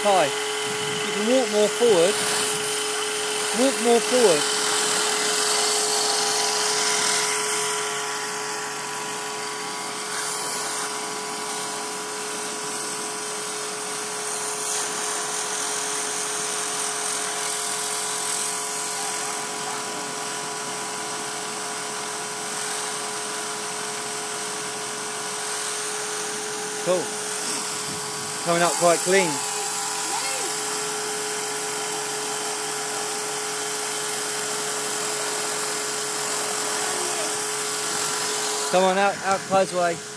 high. You can walk more forward. Walk more forward. Cool. Coming up quite clean. Come on out Clyde's way.